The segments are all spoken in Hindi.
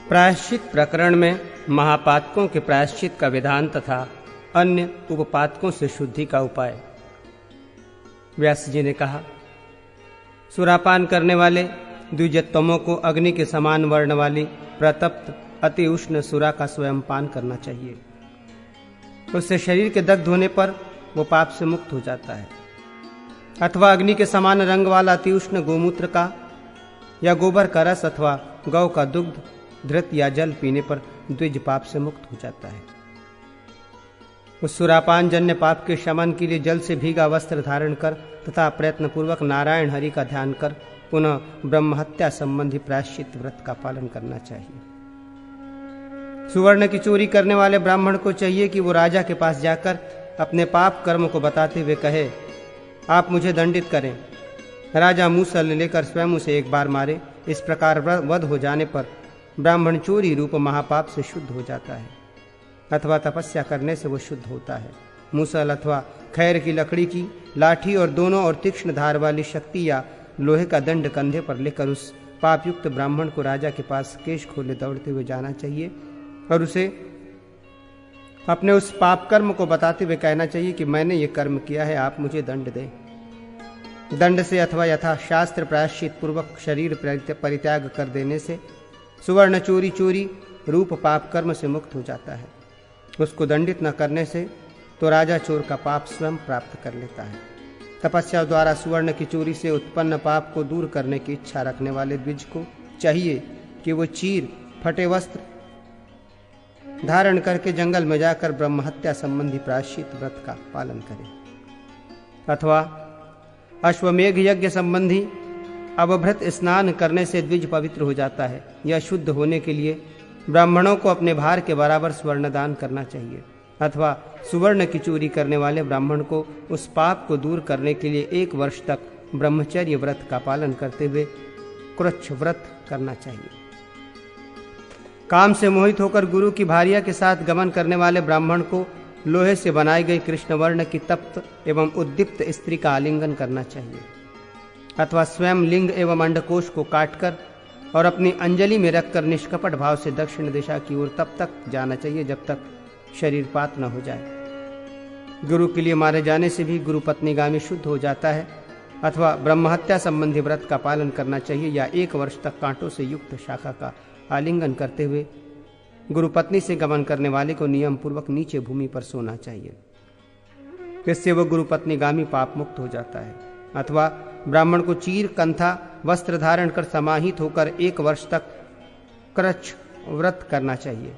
प्रायश्चित प्रकरण में महापातकों के प्रायश्चित का विधान तथा अन्य उपपातकों से शुद्धि का उपाय। व्यास जी ने कहा, सुरापान करने वाले द्विजतमों को अग्नि के समान वर्ण वाली प्रतप्त अति उष्ण सुरा का स्वयं पान करना चाहिए। उससे शरीर के दग्ध होने पर वो पाप से मुक्त हो जाता है। अथवा अग्नि के समान रंग वाला अति उष्ण गोमूत्र का या गोबर का रस अथवा गौ का दुग्ध, धृत या जल पीने पर द्विज पाप से मुक्त हो जाता है। उस सुरापान जन्य पाप के शमन के लिए जल से भीगा वस्त्र धारण कर तथा प्रयत्न पूर्वक नारायण हरि का ध्यान कर पुनः ब्रह्महत्या संबंधी प्रायश्चित व्रत का पालन करना चाहिए। सुवर्ण की चोरी करने वाले ब्राह्मण को चाहिए कि वो राजा के पास जाकर अपने पाप कर्म को बताते हुए कहे, आप मुझे दंडित करें। राजा मूसल लेकर स्वयं उसे एक बार मारे। इस प्रकार वध हो जाने पर ब्राह्मण चोरी रूप महापाप से शुद्ध हो जाता है अथवा तपस्या करने से वो शुद्ध होता है। मूसल अथवा खैर की लकड़ी की लाठी और दोनों और तीक्ष्ण धार वाली शक्ति या लोहे का दंड कंधे पर लेकर उस पापयुक्त ब्राह्मण को राजा के पास केश खोले दौड़ते हुए जाना चाहिए और उसे अपने उस पाप कर्म को बताते हुए कहना चाहिए कि मैंने ये कर्म किया है, आप मुझे दंड दें। दंड से अथवा यथा शास्त्र प्रायश्चित पूर्वक शरीर परित्याग कर देने से सुवर्ण चोरी रूप पाप कर्म से मुक्त हो जाता है। उसको दंडित न करने से तो राजा चोर का पाप स्वयं प्राप्त कर लेता है। तपस्या द्वारा सुवर्ण की चोरी से उत्पन्न पाप को दूर करने की इच्छा रखने वाले द्विज को चाहिए कि वो चीर फटे वस्त्र धारण करके जंगल में जाकर ब्रह्महत्या संबंधी प्रायश्चित व्रत का पालन करे। अथवा अश्वमेघ यज्ञ संबंधी अवभृत स्नान करने से द्विज पवित्र हो जाता है। यह शुद्ध होने के लिए ब्राह्मणों को अपने भार के बराबर स्वर्ण दान करना चाहिए। अथवा सुवर्ण की चोरी करने वाले ब्राह्मण को उस पाप को दूर करने के लिए 1 वर्ष तक ब्रह्मचर्य व्रत का पालन करते हुए कृच्छ व्रत करना चाहिए। काम से मोहित होकर गुरु की भार्या के साथ गमन करने वाले ब्राह्मण को लोहे से बनाई गई कृष्णवर्ण की तप्त एवं उद्दीप्त स्त्री का आलिंगन करना चाहिए। अथवा स्वयं लिंग एवं अंडकोश को काटकर और अपनी अंजलि में रखकर निष्कपट भाव से दक्षिण दिशा की ओर तब तक जाना चाहिए जब तक शरीरपात न हो जाए। गुरु के लिए मारे जाने से भी गुरु पत्नीगामी शुद्ध हो जाता है। अथवा ब्रह्महत्या संबंधी व्रत का पालन करना चाहिए या 1 वर्ष तक कांटों से युक्त शाखा का आलिंगन करते हुए गुरु पत्नी से गमन करने वाले को नियम पूर्वक नीचे भूमि पर सोना चाहिए। इससे वह गुरु पत्नीगामी पाप मुक्त हो जाता है। अथवा ब्राह्मण को चीर कंथा वस्त्र धारण कर समाहित होकर 1 वर्ष तक कृच्छ व्रत करना चाहिए।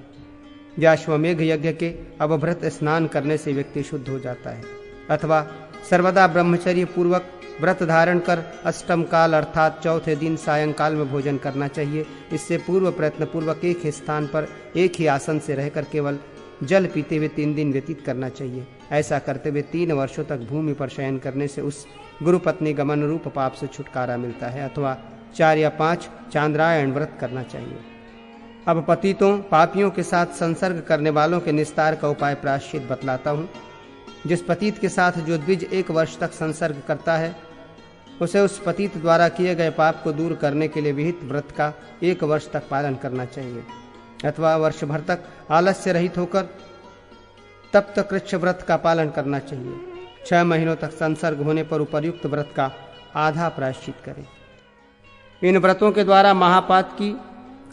या अश्वमेघ यज्ञ के अवभृत स्नान करने से व्यक्ति शुद्ध हो जाता है। अथवा सर्वदा ब्रह्मचर्य पूर्वक व्रत धारण कर अष्टम काल अर्थात चौथे दिन सायंकाल में भोजन करना चाहिए। इससे पूर्व प्रयत्न पूर्वक एक ही स्थान पर एक ही आसन से रहकर केवल जल पीते हुए 3 दिन व्यतीत करना चाहिए। ऐसा करते हुए 3 वर्षों तक भूमि पर शयन करने से उस गुरु पत्नी गमन रूप पाप से छुटकारा मिलता है। अथवा 4 या 5 चांद्रायण व्रत करना चाहिए। अब पतितों पापियों के साथ संसर्ग करने वालों के निस्तार का उपाय प्रायश्चित बतलाता हूँ। जिस पतित के साथ जो द्विज 1 वर्ष तक संसर्ग करता है उसे उस पतित द्वारा किए गए पाप को दूर करने के लिए विहित व्रत का 1 वर्ष तक पालन करना चाहिए। अथवा वर्ष भर तक आलस्य रहित होकर तप्त कृच्छ व्रत का पालन करना चाहिए। 6 महीनों तक संसर्ग होने पर उपर्युक्त व्रत का आधा प्रायश्चित करें। इन व्रतों के द्वारा महापात की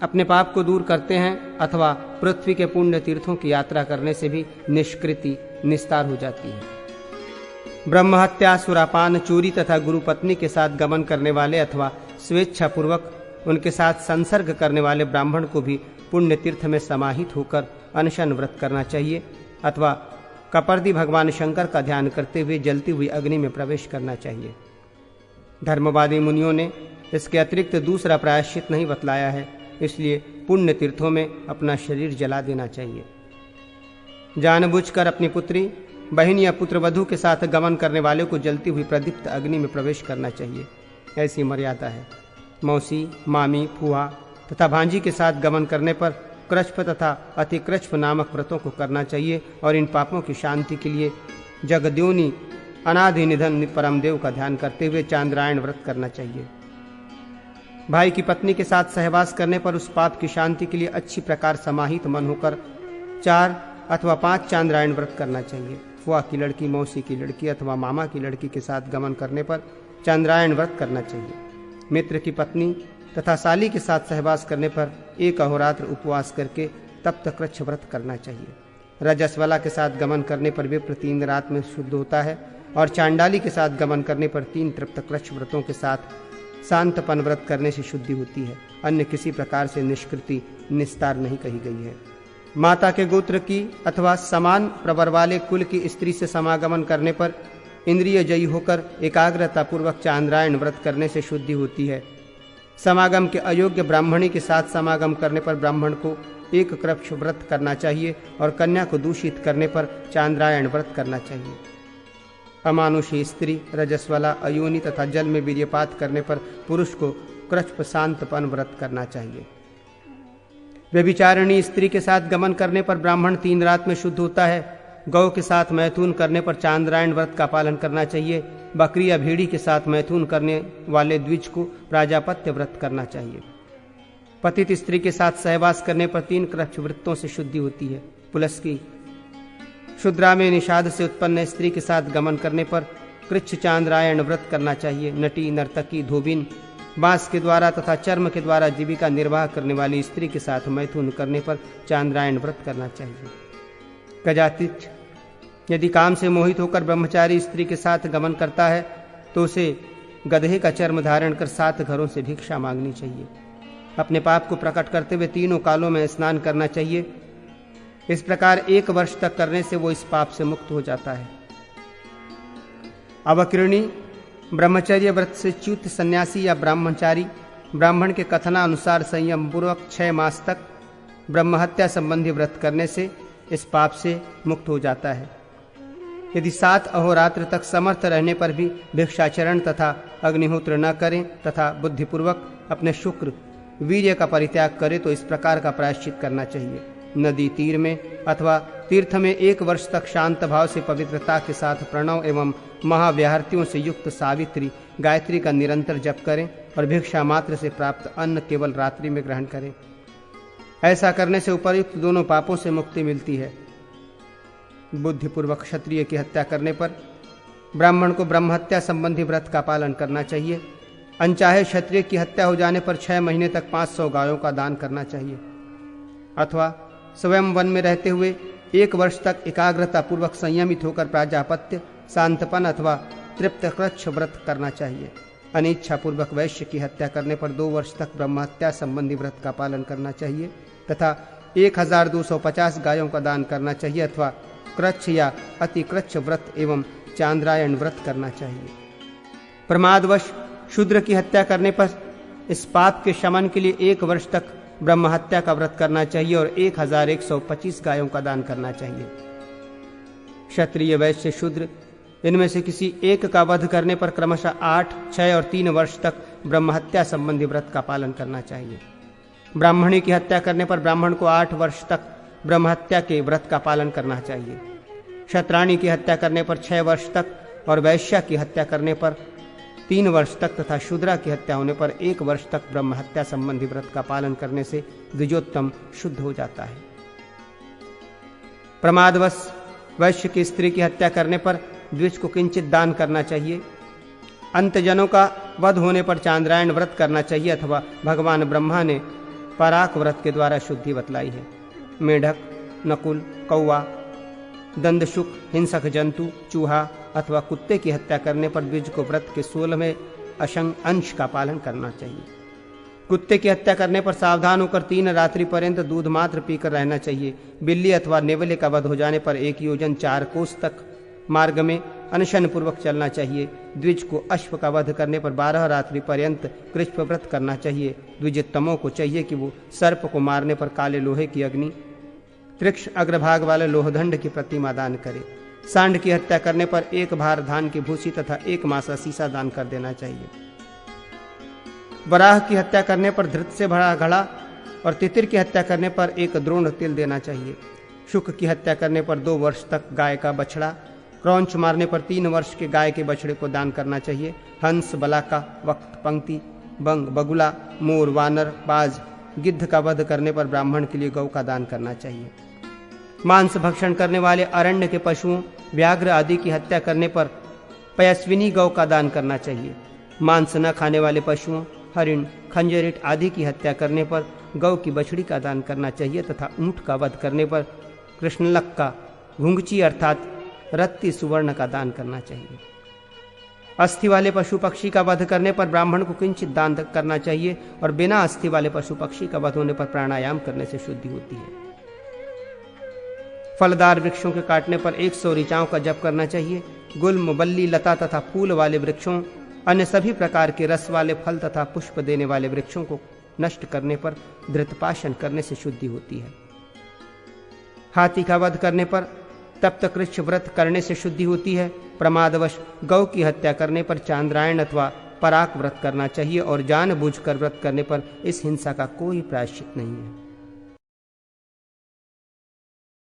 अपने पाप को दूर करते हैं। अथवा पृथ्वी के पुण्य तीर्थों की यात्रा करने से भी निष्कृति निस्तार हो जाती है। ब्रह्महत्या, सुरापान, चोरी तथा गुरु पत्नी के साथ गमन करने वाले अथवा स्वेच्छा पूर्वक उनके साथ संसर्ग करने वाले ब्राह्मण को भी पुण्य तीर्थ में समाहित होकर अनशन व्रत करना चाहिए। अथवा कपर्दी भगवान शंकर का ध्यान करते हुए जलती हुई अग्नि में प्रवेश करना चाहिए। धर्मवादी मुनियों ने इसके अतिरिक्त दूसरा प्रायश्चित नहीं बतलाया है, इसलिए पुण्य तीर्थों में अपना शरीर जला देना चाहिए। जानबूझकर अपनी पुत्री, बहन या पुत्रवधू के साथ गमन करने वाले को जलती हुई प्रदीप्त अग्नि में प्रवेश करना चाहिए। ऐसी मर्यादा है। मौसी, मामी, फूहा तथा भांजी के साथ गमन करने पर कृच्छ्फ तथा अतिकृच्छ्फ नामक व्रतों को करना चाहिए और इन पापों की शांति के लिए जगद्योनि अनादि निधन परमदेव का ध्यान करते हुए चांद्रायण व्रत करना चाहिए। भाई की पत्नी के साथ सहवास करने पर उस पाप की शांति के लिए अच्छी प्रकार समाहित मन होकर 4 अथवा 5 चांद्रायण व्रत करना चाहिए। फुआ की लड़की, मौसी की लड़की अथवा मामा की लड़की के साथ गमन करने पर चांद्रायण व्रत करना चाहिए। मित्र की पत्नी तथा साली के साथ सहवास करने पर 1 अहोरात्र उपवास करके तप्त कृच्छ व्रत करना चाहिए। रजस्वला के साथ गमन करने पर विप्र 3 रात में शुद्ध होता है और चांडाली के साथ गमन करने पर 3 तृप्त कृच्छ व्रतों के साथ शांतपन व्रत करने से शुद्धि होती है। अन्य किसी प्रकार से निष्कृति निस्तार नहीं कही गई है। माता के गोत्र की अथवा समान प्रवर वाले कुल की स्त्री से समागमन करने पर इंद्रिय जयी होकर एकाग्रता पूर्वक चांद्रायण व्रत करने से शुद्धि होती है। समागम के अयोग्य ब्राह्मणी के साथ समागम करने पर ब्राह्मण को 1 कृच्छ व्रत करना चाहिए और कन्या को दूषित करने पर चांद्रायण व्रत करना चाहिए। अमानुषी स्त्री, रजस्वला, अयोनि तथा जल में वीर्यपात करने पर पुरुष को कृच्छ शांतपन व्रत करना चाहिए। व्यभिचारिणी स्त्री के साथ गमन करने पर ब्राह्मण 3 रात में शुद्ध होता है। गौ के साथ मैथुन करने पर चांद्रायण व्रत का पालन करना चाहिए। बकरी या भेड़ी के साथ मैथुन करने वाले द्विज को प्राजापत्य व्रत करना चाहिए। पतित स्त्री के साथ सहवास करने पर 3 कृच्छ व्रतों से शुद्धि होती है। पुलस्की शुद्रा में निषाद से उत्पन्न स्त्री के साथ गमन करने पर कृच्छ चांद्रायण व्रत करना चाहिए। नटी, नर्तकी, धोबिन, बांस के द्वारा तथा चर्म के द्वारा जीविका निर्वाह करने वाली स्त्री के साथ मैथुन करने पर चांद्रायण व्रत करना चाहिए। कजातिच यदि काम से मोहित होकर ब्रह्मचारी स्त्री के साथ गमन करता है तो उसे गधे का चर्म धारण कर 7 घरों से भिक्षा मांगनी चाहिए। अपने पाप को प्रकट करते हुए 3 कालों में स्नान करना चाहिए। इस प्रकार 1 वर्ष तक करने से वो इस पाप से मुक्त हो जाता है। अवकृणी ब्रह्मचर्य व्रत से च्युत सन्यासी या ब्रह्मचारी ब्राह्मण के कथनानुसार संयम पूर्वक 6 मास तक ब्रह्महत्या संबंधी व्रत करने से इस पाप से मुक्त हो जाता है। यदि 7 अहोरात्र तक समर्थ रहने पर भी भिक्षाचरण तथा अग्निहोत्र न करें तथा बुद्धिपूर्वक अपने शुक्र वीर्य का परित्याग करे तो इस प्रकार का प्रायश्चित करना चाहिए। नदी तीर में अथवा तीर्थ में 1 वर्ष तक शांत भाव से पवित्रता के साथ प्रणव एवं महाव्याहृतियों से युक्त सावित्री गायत्री का निरंतर जप करें और भिक्षा मात्र से प्राप्त अन्न केवल रात्रि में ग्रहण करें। ऐसा करने से उपर्युक्त दोनों पापों से मुक्ति मिलती है। बुद्धिपूर्वक क्षत्रिय की हत्या करने पर ब्राह्मण को ब्रह्महत्या संबंधी व्रत का पालन करना चाहिए। अनचाहे क्षत्रिय की हत्या हो जाने पर 6 महीने तक 500 गायों का दान करना चाहिए अथवा स्वयं वन में रहते हुए 1 वर्ष तक एकाग्रता पूर्वक संयमित होकर प्राजापत्य, शांतपन अथवा तृप्त कृच्छ व्रत करना चाहिए। अनिच्छा पूर्वक वैश्य की हत्या करने पर 2 वर्ष तक ब्रह्महत्या संबंधी व्रत का पालन करना चाहिए तथा 1250 गायों का दान करना चाहिए अथवा कृच्छ या अति कृच्छ व्रत एवं चांद्रायण व्रत करना चाहिए। प्रमादवश शूद्र की हत्या करने पर इस पाप के शमन के लिए 1 वर्ष तक ब्रह्महत्या का व्रत करना चाहिए और 1125 गायों का दान करना चाहिए। क्षत्रिय, वैश्य, शूद्र इनमें से किसी एक का वध करने पर क्रमशः 8, 6 और 3 वर्ष तक ब्रह्महत्या संबंधी व्रत का पालन करना चाहिए। ब्राह्मणी की हत्या करने पर ब्राह्मण को 8 वर्ष तक ब्रह्महत्या के व्रत का पालन करना चाहिए। क्षत्राणी की हत्या करने पर 6 वर्ष तक और वैश्या की हत्या करने पर 3 वर्ष तक तथा शूद्रा की हत्या होने पर 1 वर्ष तक ब्रह्महत्या संबंधी व्रत का पालन करने से द्विजोत्तम शुद्ध हो जाता है। प्रमादवश वैश्य की स्त्री की हत्या करने पर द्विज को किंचित दान करना चाहिए। अंतजनों का वध होने पर चांद्रायण व्रत करना चाहिए अथवा भगवान ब्रह्मा ने पराक व्रत के द्वारा शुद्धि बतलाई है। मेढक, नकुल, कौवा, दंदशुक, हिंसक जंतु, चूहा अथवा कुत्ते की हत्या करने पर द्विज को व्रत के 16वें अंश का पालन करना चाहिए। कुत्ते की हत्या करने पर सावधान होकर 3 रात्रि पर्यंत दूध मात्र पीकर रहना चाहिए। बिल्ली अथवा नेवले का वध हो जाने पर 1 योजन 4 कोस तक मार्ग में अनशन पूर्वक चलना चाहिए। द्विज को अश्व का वध करने पर 12 रात्रि पर्यंत कृष्ण व्रत करना चाहिए। द्विजोत्तमों को चाहिए कि वो सर्प को मारने पर काले लोहे की अग्नि, त्रिक्ष अग्रभाग वाले लोहदंड की प्रतिमा दान करे। सांड की हत्या करने पर 1 भार धान की भूसी तथा 1 मासा सीसा दान कर देना चाहिए। वराह की हत्या करने पर धृत से भरा घड़ा और तितिर की हत्या करने पर 1 द्रोण तिल देना चाहिए। शुक की हत्या करने पर 2 वर्ष तक गाय का बछड़ा, क्रौंच मारने पर 3 वर्ष के गाय के बछड़े को दान करना चाहिए। हंस, बलाका, वक्त, पंक्ति, बंग, बगुला, मोर, वानर, बाज, गिद्ध का वध करने पर ब्राह्मण के लिए गौ का दान करना चाहिए। मांस भक्षण करने वाले अरण्य के पशुओं, व्याघ्र आदि की हत्या करने पर पयस्विनी गौ का दान करना चाहिए। मांस न खाने वाले पशुओं, हरिण, खंजरीट आदि की हत्या करने पर गौ की बछड़ी का दान करना चाहिए तथा ऊंट का वध करने पर कृष्णलक का, घुंघची अर्थात रत्ती सुवर्ण का दान करना चाहिए। अस्थि वाले पशु पक्षी का वध करने पर ब्राह्मण को किंचित दान करना चाहिए और बिना अस्थि वाले पशु पक्षी का वध होने पर प्राणायाम करने से शुद्धि होती है। फलदार वृक्षों के काटने पर 100 ऋचाओं का जप करना चाहिए। गुल्म, बल्ली, लता तथा फूल वाले वृक्षों, अन्य सभी प्रकार के रस वाले फल तथा पुष्प देने वाले वृक्षों को नष्ट करने पर धृतपाशन करने से शुद्धि होती है। हाथी का वध करने पर तप्तकृच्छ व्रत करने से शुद्धि होती है। प्रमादवश गौ की हत्या करने पर चांद्रायण अथवा पराक व्रत करना चाहिए और जानबूझकर व्रत करने पर इस हिंसा का कोई प्रायश्चित नहीं है।